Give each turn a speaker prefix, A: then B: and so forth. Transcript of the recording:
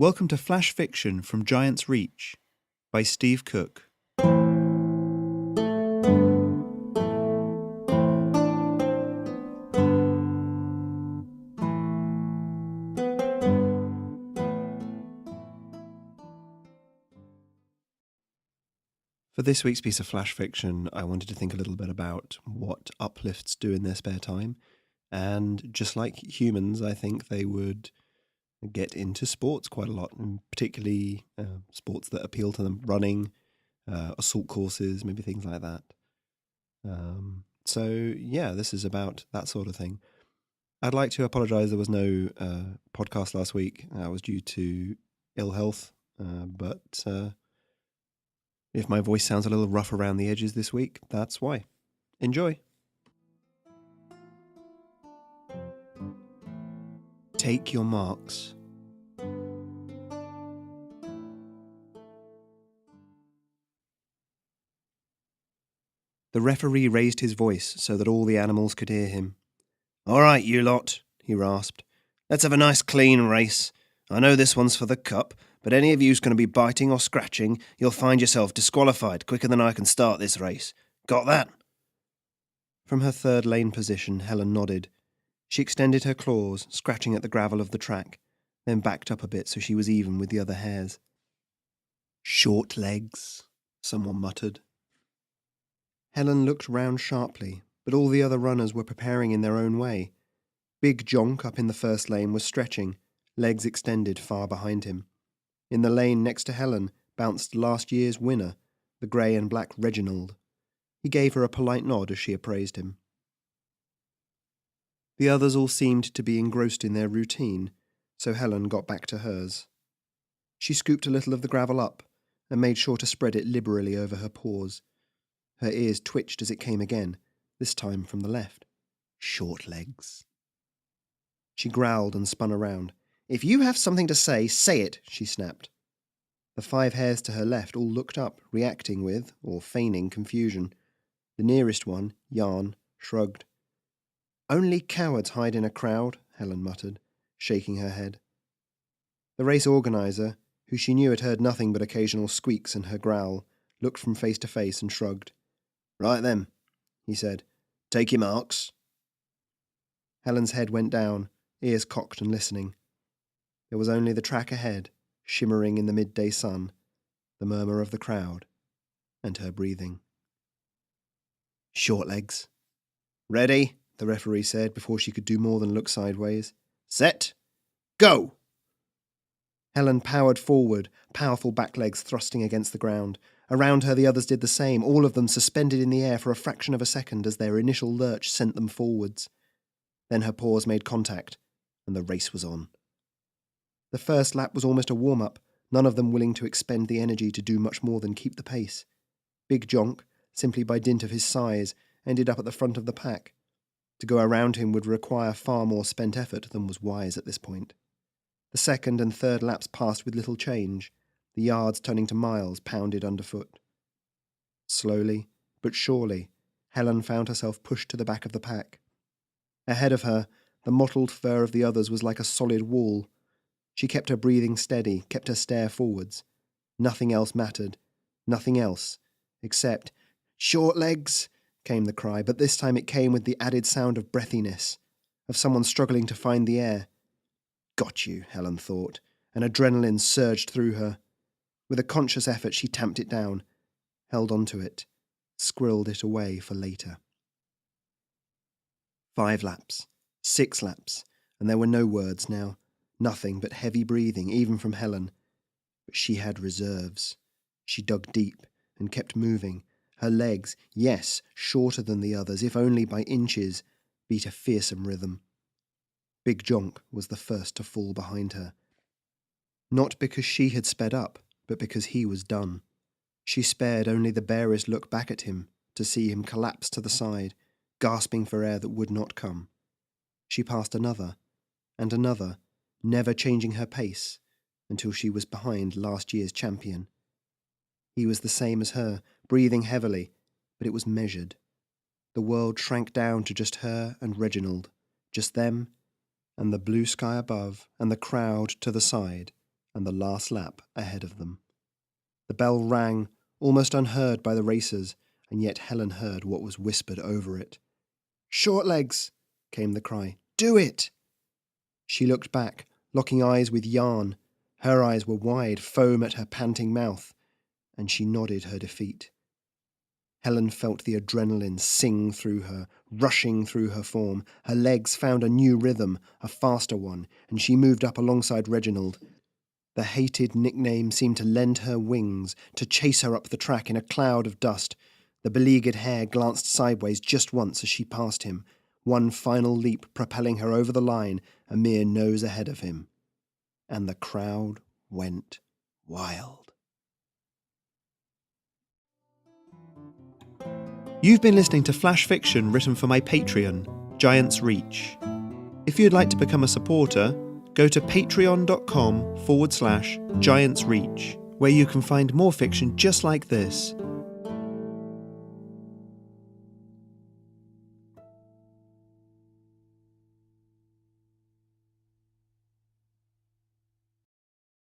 A: Welcome to Flash Fiction from Giant's Reach by Steve Cook. For this week's piece of Flash Fiction, I wanted to think a little bit about what uplifts do in their spare time. And just like humans, I think they would get into sports quite a lot, and particularly sports that appeal to them, running, assault courses, maybe things like that. This is about that sort of thing. I'd like to apologise there was no podcast last week. I was due to ill health, but if my voice sounds a little rough around the edges this week, that's why. Enjoy! Take your marks. The referee raised his voice so that all the animals could hear him. "All right, you lot," he rasped. "Let's have a nice clean race. I know this one's for the cup, but any of you's going to be biting or scratching, you'll find yourself disqualified quicker than I can start this race. Got that?" From her third lane position, Helen nodded. She extended her claws, scratching at the gravel of the track, then backed up a bit so she was even with the other hares. "Short legs," someone muttered. Helen looked round sharply, but all the other runners were preparing in their own way. Big Jonk up in the first lane was stretching, legs extended far behind him. In the lane next to Helen bounced last year's winner, the grey and black Reginald. He gave her a polite nod as she appraised him. The others all seemed to be engrossed in their routine, so Helen got back to hers. She scooped a little of the gravel up and made sure to spread it liberally over her paws. Her ears twitched as it came again, this time from the left. "Short legs." She growled and spun around. "If you have something to say it," she snapped. The 5 hares to her left all looked up, reacting with, or feigning, confusion. The nearest one, Yarn, shrugged. "Only cowards hide in a crowd," Helen muttered, shaking her head. The race organiser, who she knew had heard nothing but occasional squeaks and her growl, looked from face to face and shrugged. "Right then," he said. "Take your marks." Helen's head went down, ears cocked and listening. There was only the track ahead, shimmering in the midday sun, the murmur of the crowd, and her breathing. "Short legs." "Ready," the referee said before she could do more than look sideways. "Set. Go!" Helen powered forward, powerful back legs thrusting against the ground. Around her the others did the same, all of them suspended in the air for a fraction of a second as their initial lurch sent them forwards. Then her paws made contact, and the race was on. The first lap was almost a warm-up, none of them willing to expend the energy to do much more than keep the pace. Big Jonk, simply by dint of his size, ended up at the front of the pack. To go around him would require far more spent effort than was wise at this point. The second and third laps passed with little change, the yards turning to miles pounded underfoot. Slowly, but surely, Helen found herself pushed to the back of the pack. Ahead of her, the mottled fur of the others was like a solid wall. She kept her breathing steady, kept her stare forwards. Nothing else mattered, nothing else, except, "Short legs!" came the cry, but this time it came with the added sound of breathiness, of someone struggling to find the air. "Got you," Helen thought, and adrenaline surged through her. With a conscious effort she tamped it down, held onto it, squirreled it away for later. 5 laps, 6 laps, and there were no words now, nothing but heavy breathing, even from Helen. But she had reserves. She dug deep and kept moving. Her legs, yes, shorter than the others, if only by inches, beat a fearsome rhythm. Big Jonk was the first to fall behind her. Not because she had sped up, but because he was done. She spared only the barest look back at him to see him collapse to the side, gasping for air that would not come. She passed another, and another, never changing her pace, until she was behind last year's champion. He was the same as her, breathing heavily, but it was measured. The world shrank down to just her and Reginald, just them, and the blue sky above, and the crowd to the side, and the last lap ahead of them. The bell rang, almost unheard by the racers, and yet Helen heard what was whispered over it. "Shortlegs!" came the cry. "Do it!" She looked back, locking eyes with Yarn. Her eyes were wide, foam at her panting mouth, and she nodded her defeat. Helen felt the adrenaline sing through her, rushing through her form. Her legs found a new rhythm, a faster one, and she moved up alongside Reginald. The hated nickname seemed to lend her wings, to chase her up the track in a cloud of dust. The beleaguered hare glanced sideways just once as she passed him, one final leap propelling her over the line, a mere nose ahead of him. And the crowd went wild.
B: You've been listening to flash fiction written for my Patreon, Giant's Reach. If you'd like to become a supporter, go to patreon.com/Giant's Reach, where you can find more fiction just like this,